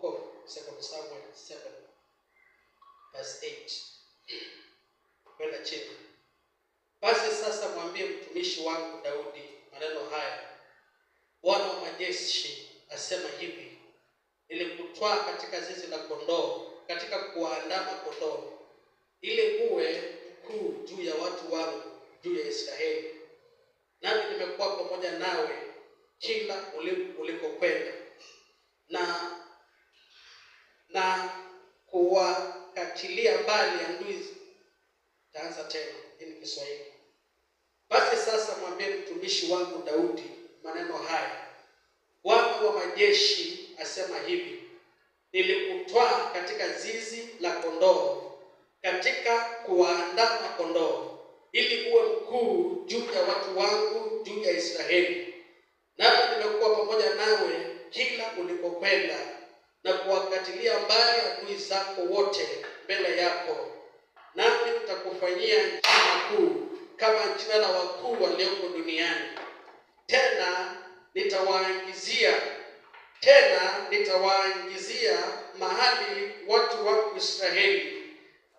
book of 2 Samuel 7 verse 8. Kwenda chini. Basi sasa mwambie mtumishi wangu Daudi maneno haya. Bwana wa majeshi asema hivi: nilikutwaa katika zizi la kondoo, katika kuwaandama kondoo, ili uwe mkuu juu ya watu wangu, juu ya Israeli. Nami nimekuwa pamoja nawe kila ulikokwenda, na kuwakatilia mbali adui. Taanza tena, hii ni Kiswahili. Basi sasa mwambie mtumishi wangu Daudi maneno haya. Bwana wa majeshi asema hivi: nilikutwaa katika zizi la kondoo, katika kuwaandama kondoo, ili uwe mkuu juu ya watu wangu, juu ya Israeli. Nami nimekuwa pamoja nawe kila ulikokwenda, na kuwakatilia mbali adui zako wote mbele yako. Nami nitakufanyia jina kuu kama jina la wakuu walioko duniani. Tena nitawaangizia mahali watu wa Israeli,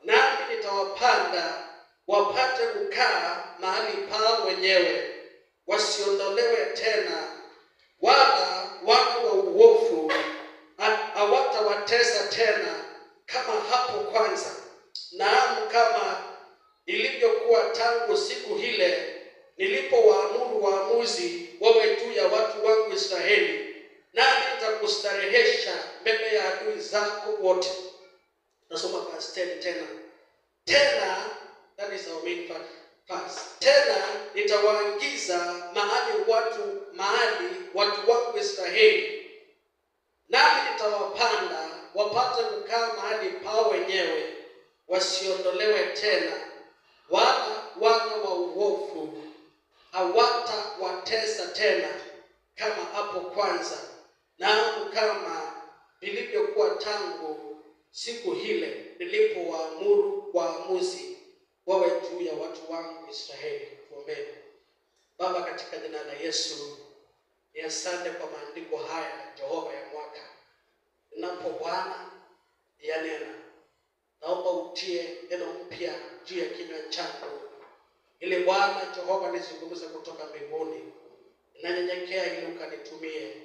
nami nitawapanda wapate kukaa mahali pao wenyewe, wasiondolewe tena, wala wana wa uovu hawatawatesa tena kama hapo kwanza. Naam, kama ilivyokuwa tangu siku ile nilipowaamuru waamuzi wawe juu ya watu wangu Israeli, nami nitakustarehesha mbele ya adui zako wote. Nasoma verse 10 tena. That is our main verse. Tena nitawaangiza mahali watu wangu Israeli, nami nitawapanda wapate kukaa mahali pao wenyewe, wasiondolewe tena, wala wana wa uovu hawatawatesa tena kama hapo kwanza. Naam, kama vilivyokuwa tangu siku ile nilipowaamuru waamuzi wawe juu ya watu wangu Israeli. Tuombe. Baba, katika jina la Yesu, ni asante kwa maandiko haya Jehova ya mwaka. Ninapo Bwana yanena, naomba utie neno mpya juu ya kinywa chako, ili Bwana Jehova nizungumze kutoka mbinguni. Ninanyenyekea ili ukanitumie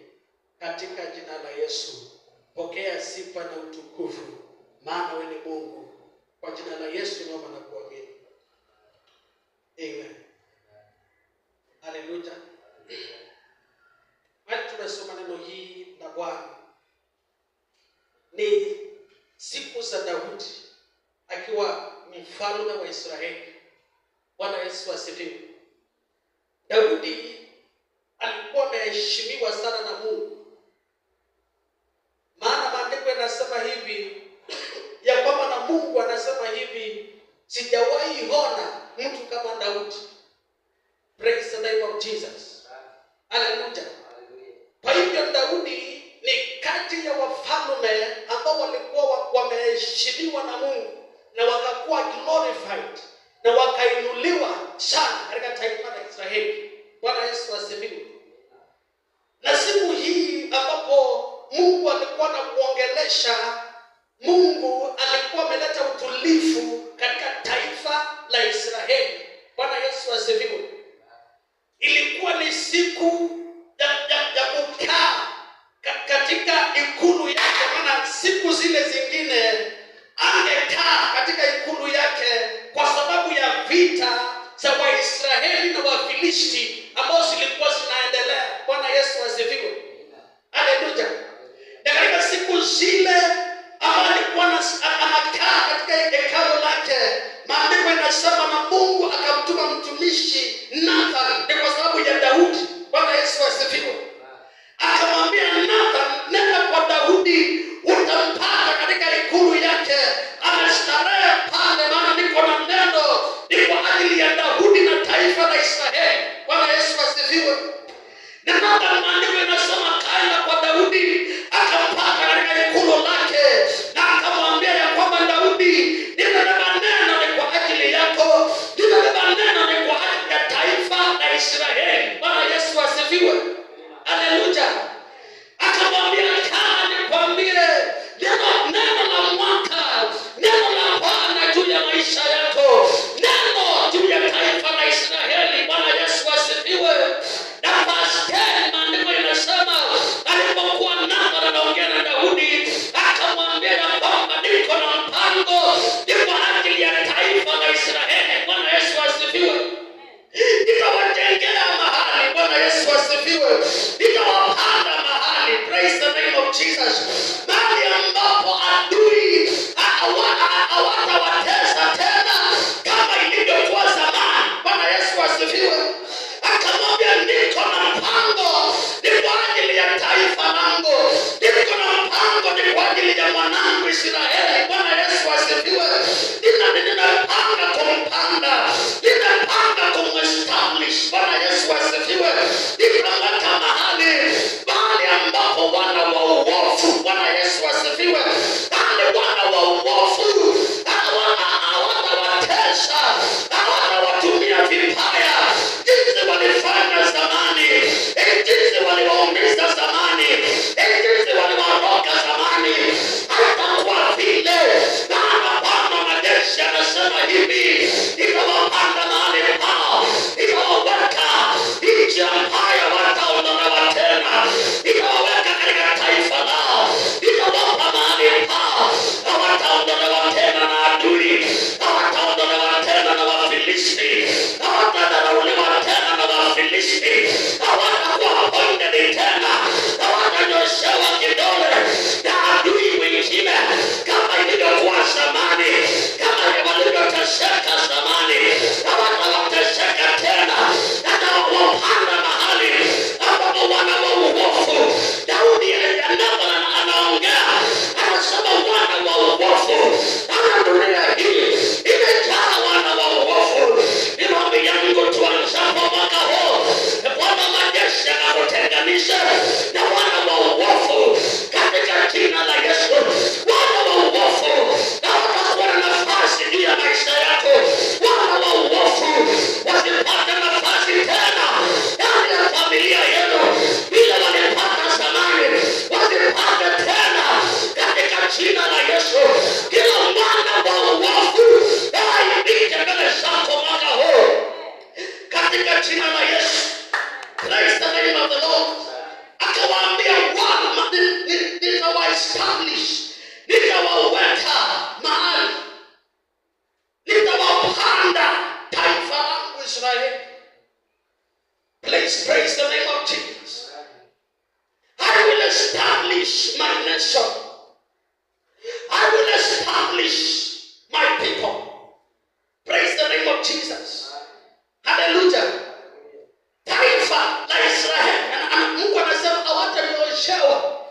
katika jina la Yesu. Pokea sifa na utukufu, maana wewe ni Mungu. Kwa jina la Yesu naomba na kuamini. Amen. Hallelujah. Hadi tunasoma neno hii la Bwana. Ni siku za Daudi akiwa mfalme wa Israeli. Bwana Yesu asifiwe. Daudi alikuwa ameheshimiwa sana na Mungu. Maana maandiko yanasema hivi ya kwamba na Mungu anasema hivi, sijawahi ona mtu kama Daudi. Praise the name of Jesus. Hallelujah. Kwa hivyo Daudi ni kati ya wafalme ambao walikuwa wameheshimiwa na Mungu na wakakuwa glorified na wakainuliwa sana katika taifa la Israeli. Bwana Yesu asifiwe. Na siku hii ambapo Mungu alikuwa anakuongelesha, Mungu alikuwa ameleta utulivu katika taifa la Israeli. Bwana Yesu asifiwe. Ilikuwa ni siku ya kukaa katika ikulu yake, maana siku zile zingine angekaa katika ikulu yake kwa sababu ya vita za Waisraeli na Wafilisti ambazo zilikuwa zinaendelea. Bwana Yesu asifiwe. Haleluya. Na katika siku zile ambapo alikuwa anakaa katika hekalu lake, maandiko yanasema na Mungu akamtuma mtumishi Nathan kwa sababu ya Daudi. Bwana Yesu asifiwe. Akamwambia Nathan, nenda kwa Daudi, utampata katika ikulu yake anastarehe pale, maana niko na neno ni kwa ajili ya Daudi na taifa la Israeli. Bwana Yesu asifiwe. Na Nathan, maandiko yanasema kaenda kwa Daudi, akampata katika ikulu lake na akamwambia ya kwamba Daudi, nimebeba neno ni kwa ajili yako, nimebeba neno ni kwa ajili ya taifa la Israeli. Bwana Yesu asifiwe. Haleluya. Akamwambia Daudi akamwambia ya kwamba niko na mpango ni kwa ajili ya taifa la Israeli. Bwana Yesu asifiwe. Nitawajengea mahali. Bwana Yesu asifiwe. Nitawapanda mahali. Praise the name of Jesus. Mahali ambapo adui hawatawatesa tena kama ilivyokuwa zamani. Bwana Yesu asifiwe. Akamwambia niko na mpango ni kwa ajili ya taifa langu. Niko na mpango ni kwa ajili ya mwanangu Israeli. Bwana Yesu asifiwe. Ninapanga kumpanda. Ninapanga kumestablish. Bwana Yesu asifiwe. Nitamleta mahali ambapo wana wa uovu. Bwana Yesu asifiwe. Wale wana wa uovu hawatawatesa, hawatawatumia vibaya jinsi walifanya zamani, jinsi waliwaumiza zamani, jinsi waliwaroga zamani. Haitakuwa vile. Maana Bwana majeshi anasema hivi, nitawapanda mahali pao, nitawaweka nchi ambayo wataondolewa tena, nitawaweka katika taifa lao, nitawapa mahali pao, hawataondolewa tena na adui, hawataondolewa tena na Wafilisti, hawatadharauliwa tena na Wafilisti, hawatakuwa appointed tena, hawatanyoshewa kidole na adui wengine kama ilivyokuwa zamani, kama walivyoteseka zamani, hawatawateseka tena. Atawapanda mahali ambapo wana wa uovu. Daudi anaongea, anasema wana wa uovu. Dunia hii imejaa wana wa uovu. Ni maombi yangu tuanzapo mwaka huu, Bwana majeshi anakutenganisha na wana wa uovu katika jina la Yesu. Wana wa uovu hawatakuwa na nafasi juu ya maisha yako. Wana wa uovu wasipate nafasi tena ndani ya familia yenu vile walipata zamani, wasipate tena katika jina la Yesu. Kila mwana wa uovu aibike mbele zako mwaka huu katika jina la Yesu. Praise the name of the Lord. Akawaambia nitawaestablish, nitawaweka mahali, nitawapanda taifa langu Israeli. Please praise the name of Jesus. I will establish my nation. I will establish my people. Praise the name of Jesus. Hallelujah. Taifa la Israeli. Mungu anasema hawatanyoshewa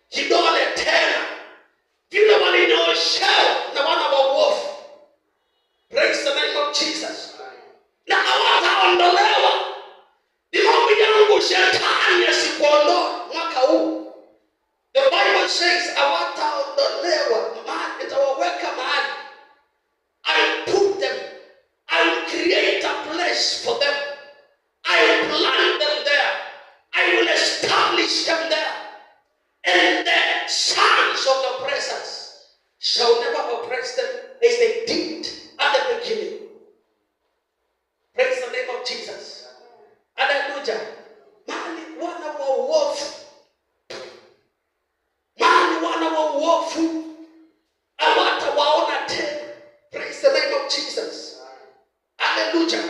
kidole tena vile walinyoshewa na wana wa uovu. Praise the name of Jesus. Na hawataondolewa. Ni maombi yangu shetani asikuondoe mwaka huu. The Bible says hawataondolewa, mahali nitawaweka mahali. I put them, I will create a place for them. I will plant them there. I will establish them there. And the sons of the oppressors shall never oppress them as they did at the beginning. Praise the name of Jesus. Hallelujah. Mahali wana wa uovu, mahali wana wa uovu hawatawaona tena. Praise the name of Jesus. Hallelujah.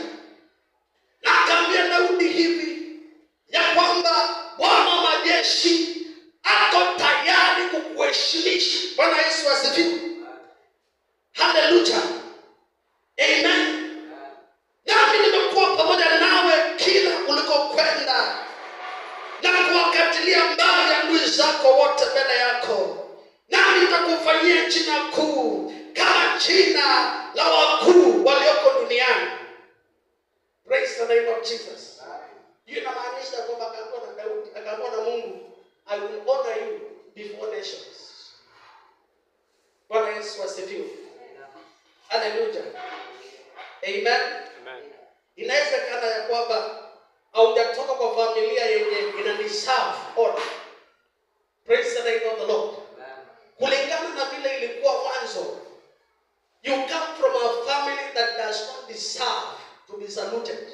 Na akaambia Daudi hivi ya kwamba Bwana majeshi ako tayari kukuheshimisha. Bwana Yesu asifiwe. Hallelujah. Amen. Nami nimekuwa pamoja nawe kila ulikokwenda na kuwakatilia mbali adui zako wote mbele yako. Nami nitakufanyia jina kuu kama jina la wakuu walioko duniani. Praise the name of Jesus. Hiyo inamaanisha kwamba akaambiwa na Daudi, akaambiwa na Mungu, I will honor you before nations. Bwana Yesu asifiwe. Hallelujah. Amen. Inawezekana ya kwamba haujatoka kwa familia yenye ina deserve honor. Praise the name of the Lord. Kulingana na vile ilikuwa mwanzo, you come from a family that does not deserve to be saluted,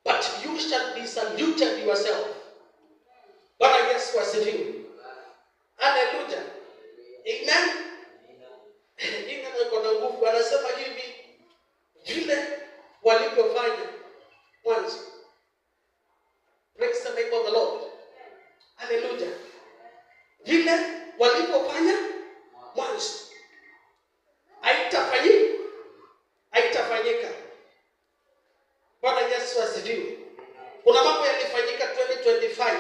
but you shall be saluted yourself. Bwana Yesu asifiwe. Hallelujah. vile walipofanya mwanzo. Haitafanyika. Bwana Yesu asifiwe. Kuna mambo yalifanyika 2025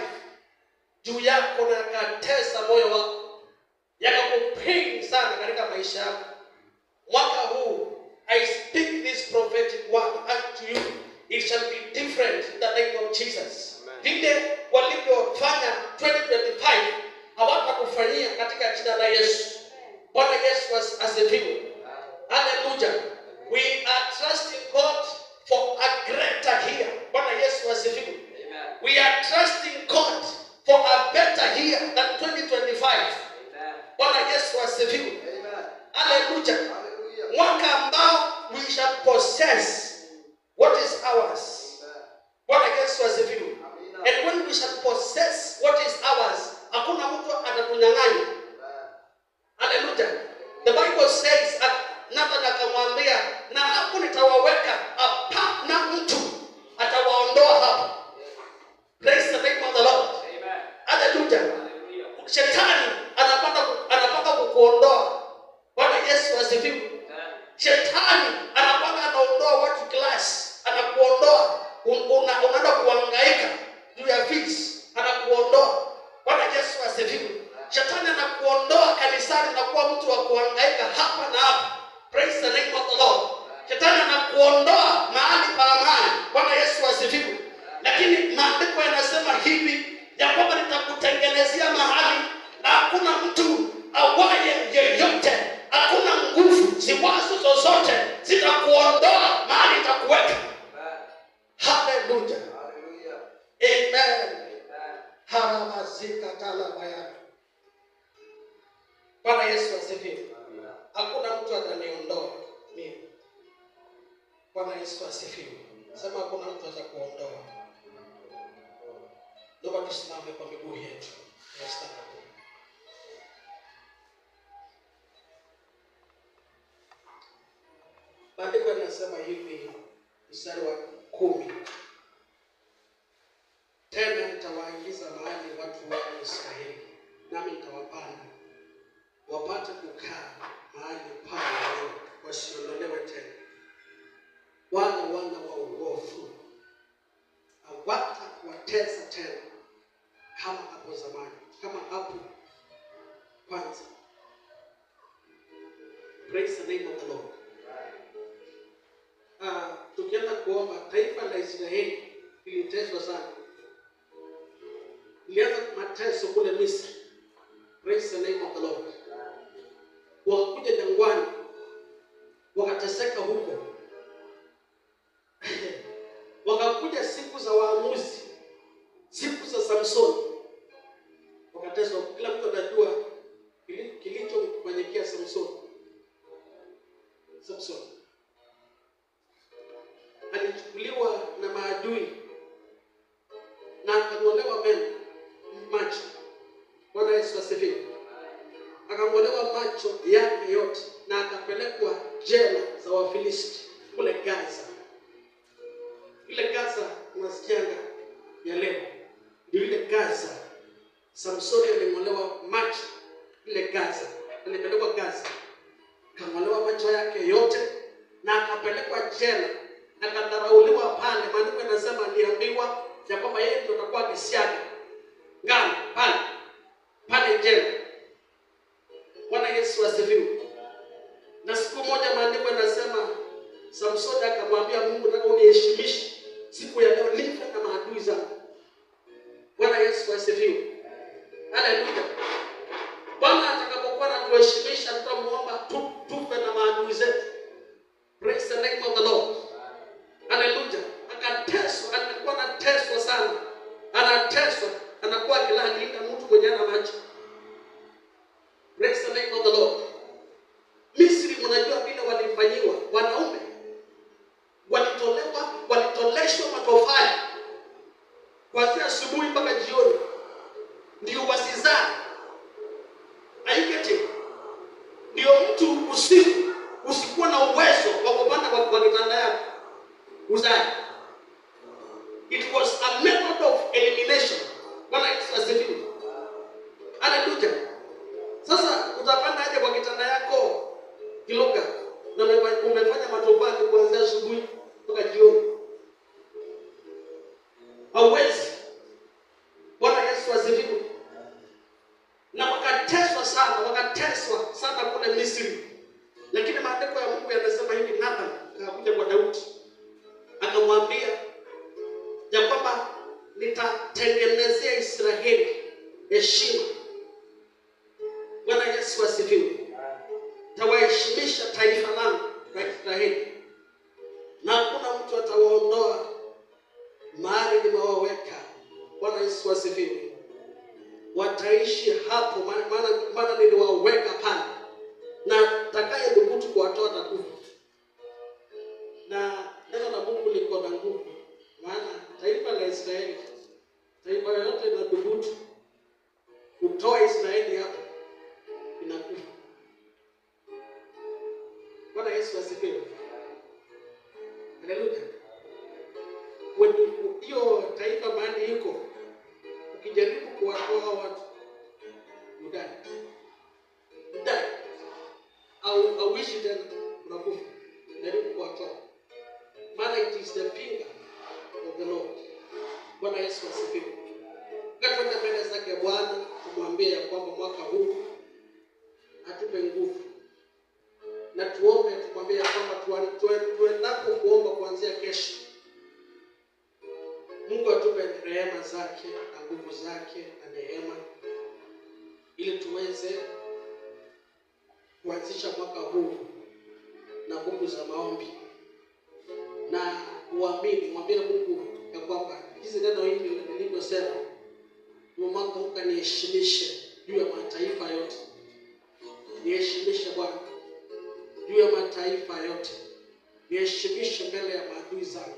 juu yako na yakatesa moyo wako, yakakupain sana katika maisha yako. Mwaka huu I speak this prophetic word unto you. It shall be different in the name of Jesus. Vile walivyofanya 2025 hawatakufanyia katika jina la Yesu. Bwana Yesu asifiwe. Hallelujah. We are trusting God for a greater year. Bwana Yesu asifiwe. We are trusting God for a better year than 2025. Bwana Yesu asifiwe. Hallelujah. Mwaka ambao we shall possess what is ours. Bwana Yesu asifiwe. And when we shall possess what is ours, hakuna mtu atatunyang'anya. Hallelujah. The Bible says Nathan akamwambia, na hapo nitawaweka, hapana mtu atawaondoa hapo. Praise the name of the Lord. Amen. Hallelujah. Shetani anapanga kukuondoa. Bwana Yesu asifiwe. Shetani anapanga anaondoa watu class, anakuondoa, unaenda kuhangaika juu ya fees, anakuondoa. Bwana Yesu asifiwe. Shetani anakuondoa kanisani na kuwa mtu wa kuhangaika hapa na hapa. Praise the name of the Lord. Shetani anakuondoa mahali pa amani. Bwana Yesu asifiwe. Lakini maandiko yanasema hivi ya kwamba nitakutengenezea mahali na hakuna mtu awaye yeyote, hakuna nguvu ziwazo zozote zitakuondoa mahali nitakuweka. Hallelujah. Amen. Haramazika talabaya. Bwana Yesu asifiwe. Hakuna mtu ataniondoa mimi. Bwana Yesu asifiwe. Sema hakuna mtu atakuondoa. Ndio tusimame kwa miguu yetu. Maandiko yanasema hivi, mstari wa 10. Tena nitawaingiza mahali watu wa Israeli, nami nitawapanda wapate kukaa mahali pale, wasiondolewe tena. Wana wa uovu hawatakuwatesa tena kama hapo zamani, kama hapo kwanza. Praise the name of the Lord. Tukienda kuomba, taifa la Israeli liliteswa sana. Ilianza mateso kule Misri. Praise the name of the Lord. Wakakuja jangwani, wakateseka huko. Wakakuja siku za waamuzi, siku za Samsoni, wakateswa. Kila mtu anajua kilichomfanyikia Samsoni. Alichukuliwa na maadui na akang'olewa macho. Bwana Yesu asifiwe. Akang'olewa macho yake yote na akapelekwa jela za Wafilisti kule Gaza. Ile Gaza unasikianga ya leo, ndio ile Gaza Samsoni aling'olewa macho. Ile Gaza alipelekwa Gaza, akang'olewa macho yake yote na akapelekwa jela, akadharauliwa pale. Maandiko yanasema aliambiwa ya kwamba yeye ndio atakuwa kisiaga ngano pale jela. Bwana Yesu asifiwe. Na siku moja maandiko yanasema Samsoni akamwambia Mungu, nataka uniheshimishe siku ya leo, nife na maadui zangu. Bwana Yesu asifiwe. Haleluya. Bwana atakapokuwa anatuheshimisha, tutamuomba tufe na maadui zetu. Praise the name of the Lord. Haleluya. Akateswa, alikuwa anateswa sana. Anateswa, anakuwa akilalamika mtu mwenye ana macho. Praise the name of the Lord. Misri, mnajua vile walifanyiwa wanaume. Walitoleshwa matofali kuanzia asubuhi mpaka jioni ndio wasizae. Aikete ndio mtu usiku usikuwa na asubuhi mpaka jioni. Hauwezi. Bwana Yesu asifiwe. Na wakateswa sana kule Misri. Lakini maandiko ya Mungu yanasema hivi, Nathan akakuja kwa Daudi akamwambia ya kwamba nitatengenezea Israeli heshima. Bwana Yesu asifiwe. Tawaheshimisha taifa langu la Israeli, na hakuna mtu atawaondoa mahali nimewaweka. Bwana Yesu asifiwe. Wataishi hapo maana niliwaweka pale, na takaye dhubutu kuwatoa atakufa. Na neno la Mungu liko na nguvu, maana taifa la Israeli, taifa yote na dhubutu kutoa Israeli hapo inakufa. Bwana Yesu asifiwe. Haleluya. Hiyo taifa mahali iko, ukijaribu kuwatoa watu mudai au wishi tena unakufa. Jaribu kuwatoa, maana it is the finger of the Lord. Bwana Yesu asifiwe. Katoka mbele zake Bwana kumwambia ya kwamba mwaka huu atupe nguvu, na tuombe tukwambia kwamba tuendapo kuomba kuanzia kesho, Mungu atupe rehema zake na nguvu zake na neema, ili tuweze kuanzisha mwaka huu na nguvu za maombi na uamini. Mwambie Mungu ya kwamba hizi neno hili nilivyosema, mwaka huu kaniheshimishe juu ya mataifa yote. Niheshimishe Bwana juu ya mataifa yote. Niheshimishe mbele ya maadui zangu,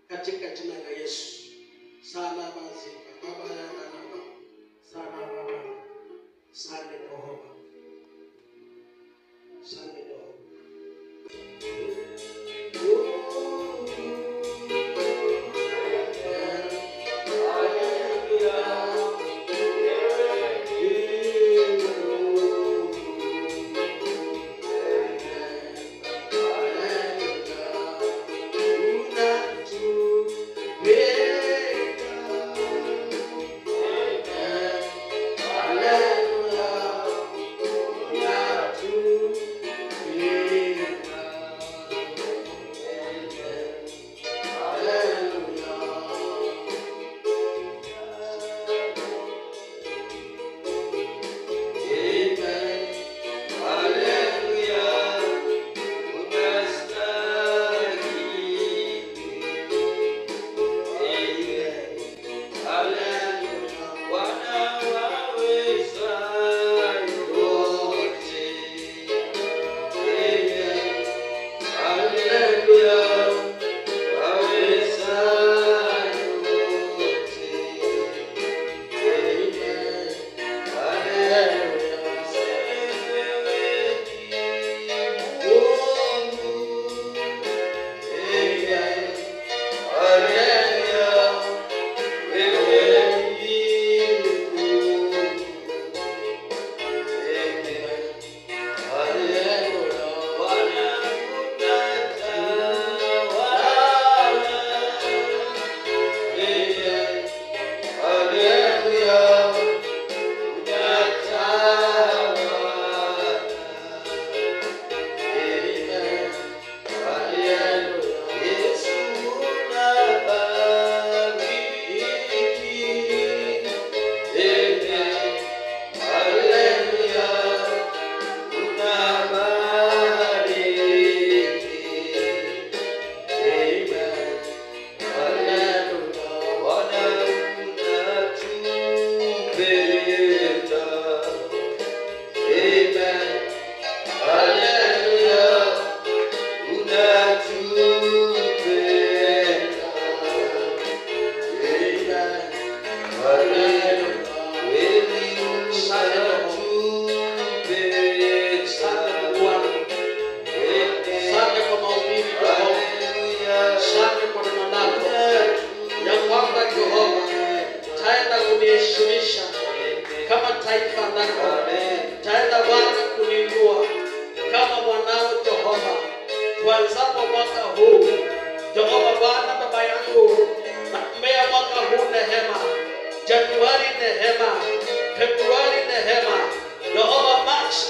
katika jina la Yesu. Sana basi baba ya baba. Sana baba. Sana Jehova. Sana Jehova. Hallelujah.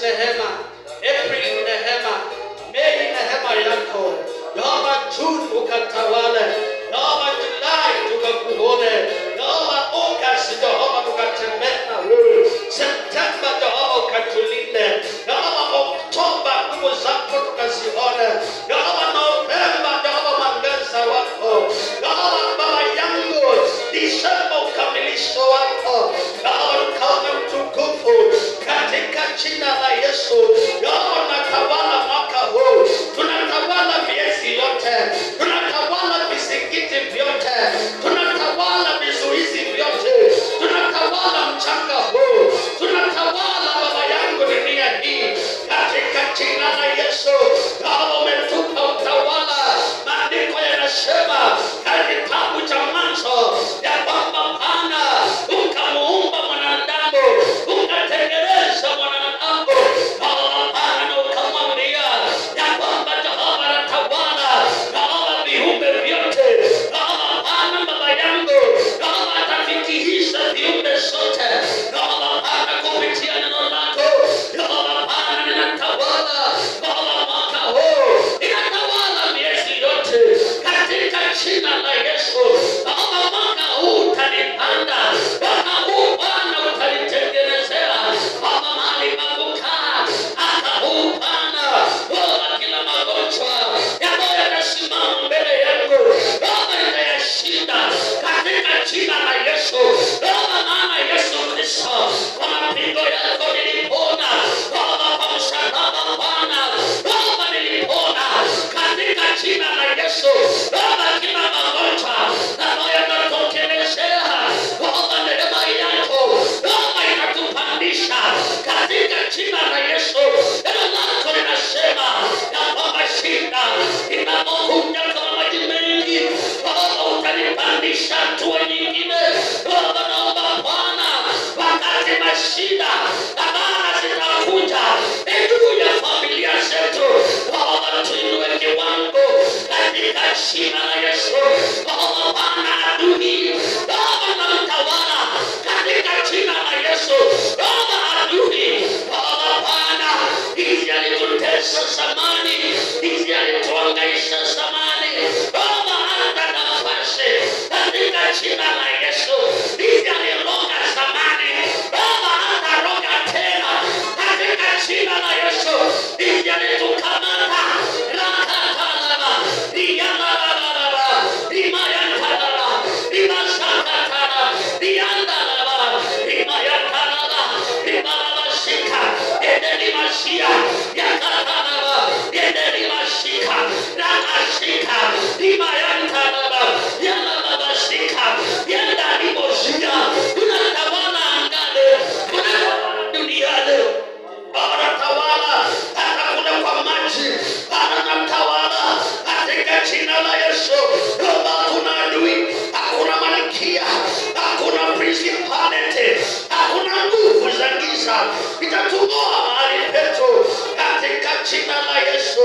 rehema, April rehema, Mei rehema yako. Yehova June ukatawale, Yehova Julai tukakuone, Yehova August Yehova tukatembee na wewe, Septemba Yehova ukatulinde, Yehova Oktoba nguvu zako tukazione, Yehova Novemba Yehova mwangaza wako, Yehova Baba yangu Disemba ukamilisho wako, Yehova ukaone utukufu katika jina la Yesu. Yehova tunatawala mwaka huu, tunatawala miezi yote, tunatawala vizingiti vyote, tunatawala vizuizi vyote, tunatawala mchanga huu, tunatawala Baba yangu dunia hii katika jina la Yesu. Kama umetupa utawala, maandiko yanasema katika kitabu cha Mwanzo ya kwamba Bwana ukamuumba mwanadamu, ukatengeneza mwanadamu, Bwana ukamwambia ya kwamba Jehova anatawala Baba viumbe vyote. Bwana Baba yangu Baba atafikisha viumbe zote Bwana kupitia neno lako Bwana ninatawala Baba mwaka huu, ninatawala miezi yote katika jina la Yesu. Baba mwaka huu utanipanda, mwaka huu Bwana utanitengenezea Baba mahali pa kukaa, hata huu Bwana Baba kila magonjwa ambayo yanasimama mbele yangu Baba nitayashinda katika jina la Yesu. Baba maana Yesu Kristo kwa mapigo yako nilipona Baba, kwa msalaba Bwana Baba nilipona katika jina la Yesu. Baba kila magonjwa ambayo yanatokelezea Baba neema yako Baba inatupandisha katika jina la Yesu. Neno lako linasema ya kwamba shida inapokuja kama maji mengi Baba utanipandisha hatua nyingine. Baba naomba Bwana wakati mashida ambayo zitakuja juu ya familia zetu Baba tuinue kiwango katika jina la Yesu. Baba Bwana adui Baba na mtawala katika jina la Yesu. Baba adui Baba Bwana hizi alitutesa zamani, hizi alituangaisha zamani Baba hata nafasi katika jina la Yesu. Hizi aliroga zamani Baba hata roga tena katika jina la Yesu. Hizi alitukamata rakatalaba riyamalaba rimayantalaba rimasakatala riyandalaba rimayantalaba rimalabashika edelimashia yakatalaba edelimashika rakashika rimayantalaba yalababashika yandalimoshia. Tunatawala angani, tunatawala duniani, anatawala hata kuna kwa maji, anatawala katika jina la Yesu. Baba hakuna adui, hakuna malkia, hakuna principality, hakuna nguvu za giza itatuoa mahali petu katika jina la Yesu.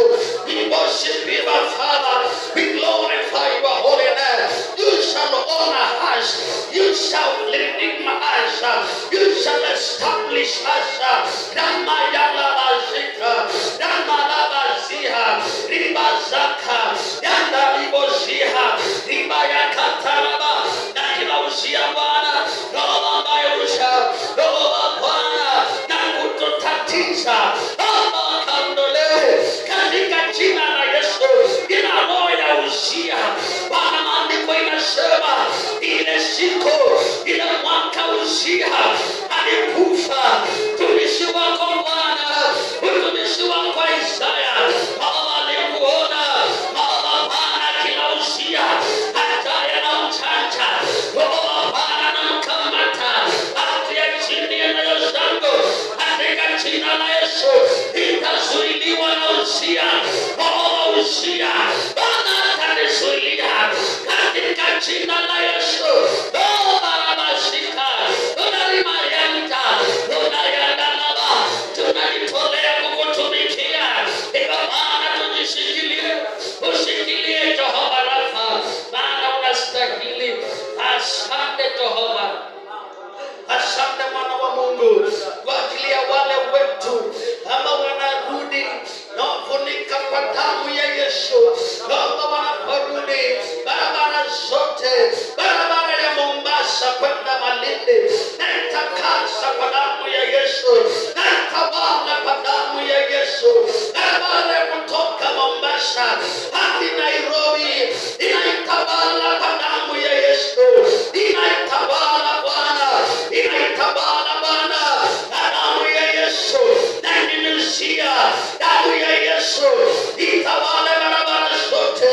We worship you, Father. We glorify your holy name. You shall honor us. You shall redeem us. You shall establish us. Ramayalabazika, Ramalabaziha, Ribazaka, Yandaliboziha, Ribayakataraba, na kila usia Bwana, roho ambayo roho Bwana na kututatiza Baba kaondolewe katika jina la Yesu. Ina roho ya usia Bwana, maandiko inasema ile siku ile mwaka usia alikufa mtumishi wako Bwana, mtumishi wako Isaya Baba alikuona Baba Bwana kila usia hataya na mchanja Baba Bwana na mkamata atia chini ya nyayo zangu katika jina la Yesu. Itazuiliwa na usia Baba, usia Bwana atanizuilia katika jina la Yesu. Baba rabashika unalimayanta unayandalaba tunalitolea kukutumikia Bwana, tujishikilie, ushikilie Jehova Rafa, maana unastahili. Asante Jehova, asante mwana wa Mungu kwa ajili ya wale wetu naitakasa kwa damu ya Yesu, naitawala kwa damu ya Yesu. Ebale kutoka Mombasa hadi Nairobi, inaitawala kwa damu ya Yesu, inaitawala Bwana, inaitawala Bwana, damu ya Yesu, na nimesia damu ya Yesu itawale barabara zote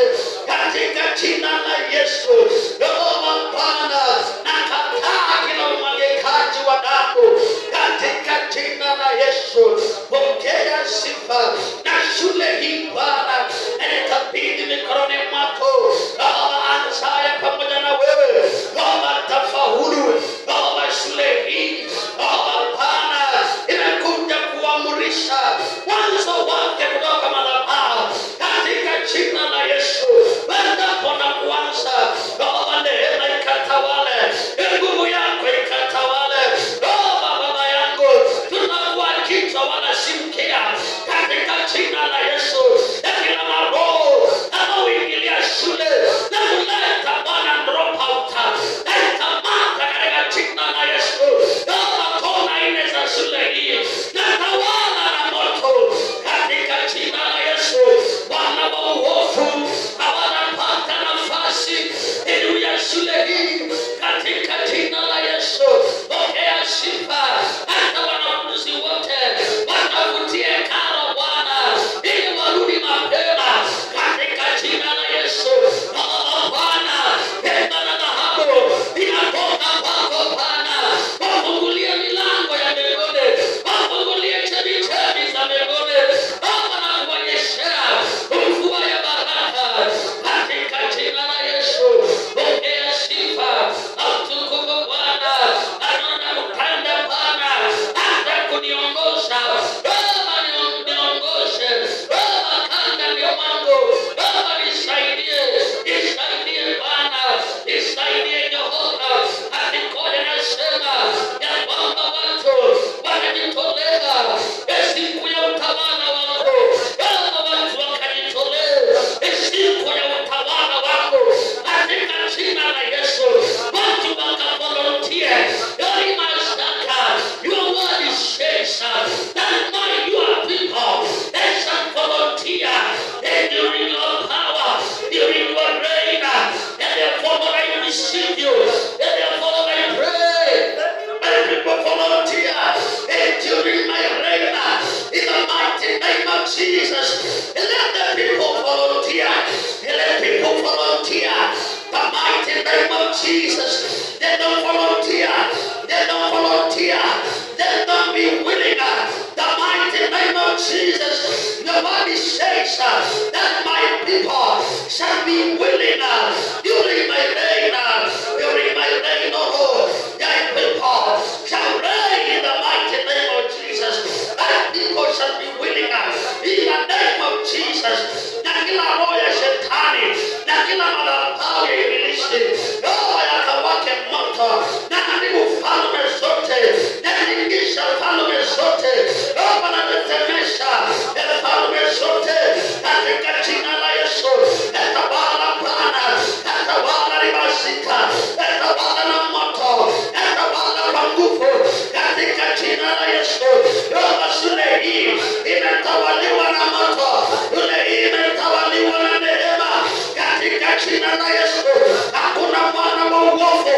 katika jina la Yesu. Roho Bwana, nakataa kila umwagikaji wa damu katika jina la Yesu. Pokea sifa na shule hii Bwana, nitakabidhi mikononi mwako. Baba anzaye pamoja na wewe, Baba tafaulu. Baba shule hii Baba Bwana imekuja kuamurisha mwanzo wake kutoka madhabahu katika jina la Yesu. Endapo na kuanza Baba, neema ikatawale, nguvu yako ikatawale. Baba yangu, tunakuwa kichwa wala si mkia katika jina la Yesu. Kila maroho anaoingilia shule na kuleta Bwana drop out, naikamata katika jina la Yesu. Baba, kona ine za shule hii natawala na moto katika jina la Yesu. Bwana wa uovu hawatapata nafasi juu ya shule hii katika jina la Yesu. Pokea sifa. Hata wanafunzi wote watavutie karo Bwana, ili warudi mapema katika jina la Yesu. Bwana, pemba na dhahabu inatoka kwako Bwana. Wafungulie milango ya mbinguni, wafungulie chemichemi za mbinguni Baba, na kuonyeshea mvua ya baraka katika jina la Yesu. Pokea sifa na utukufu Bwana. Anaona kupanda Bwana, hata kuniongoza Baba, niongoze Baba, kanda ndio wangu Baba, nisaidie Bwana, nisaidie Jehova. Andikoje nasema ya kwamba watu wanajitolea siku ya utawala wako Baba, watu wakajitolea siku ya utawala wako katika jina la Yesu. Watu wakavolunteer. Yori mashtaka, your word is says that my your people they shall volunteer during your power, during your reign, and therefore I receive you, and therefore I pray. My people volunteer during my reign in the mighty name of Jesus. Let the people volunteer. Let people volunteer. The mighty name of Jesus. They don't volunteer. They don't volunteer. They don't be willing. The mighty name of Jesus. Nobody says that my people shall be willing during my reign. During my reign, oh, thy people shall reign in the mighty name of Jesus. Thy people shall be willing in the name of Jesus. Na kila roho ya shetani, na kila madhabahu ya ibilisi, roho yakawake moto, na haribu falme zote, na kuingisha falme zote, roho na kutemesha falme zote katika jina la Yesu. Etawala Bwana, etawala ribasika, etawala na moto, etawala kwa nguvu katika jina la Yesu. Roho shule hii imetawaliwa na moto, shule hii imetawaliwa na neema katika jina la Yesu. Hakuna mwana wa uovu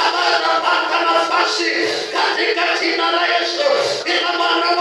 ambaye atapata nafasi katika jina la Yesu. Ila mwana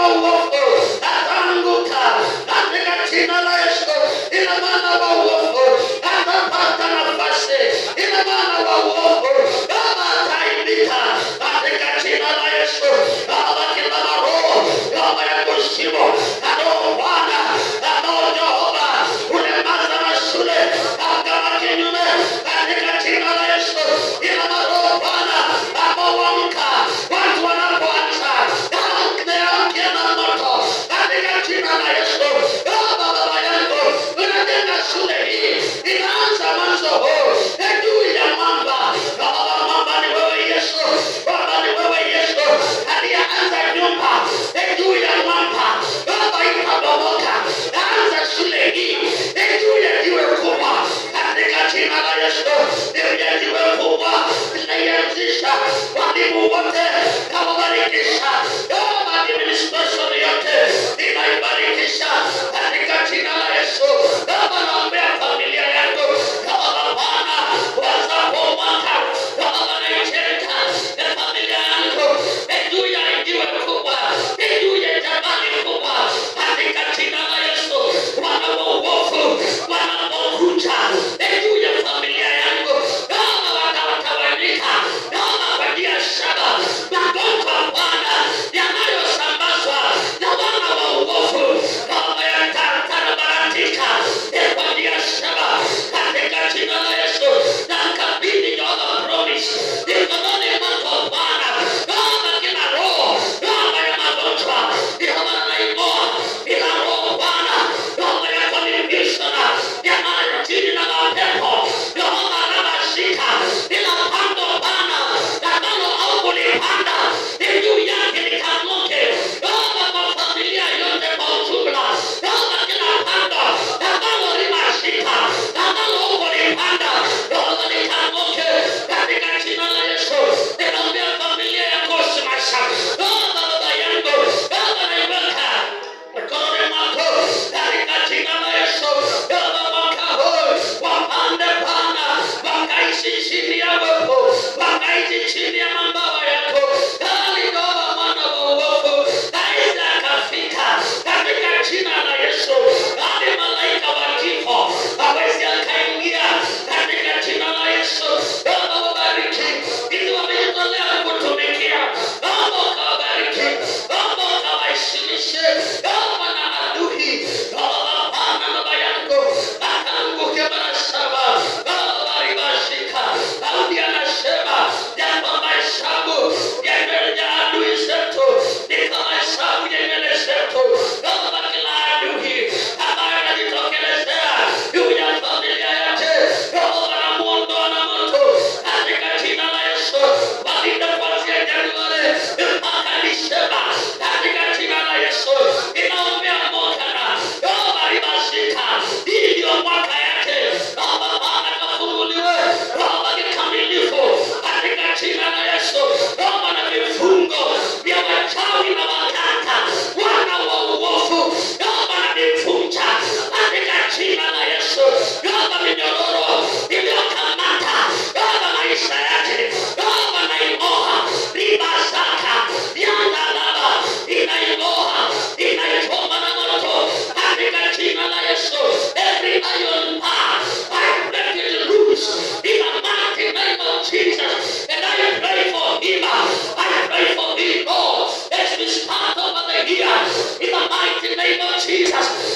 Jesus.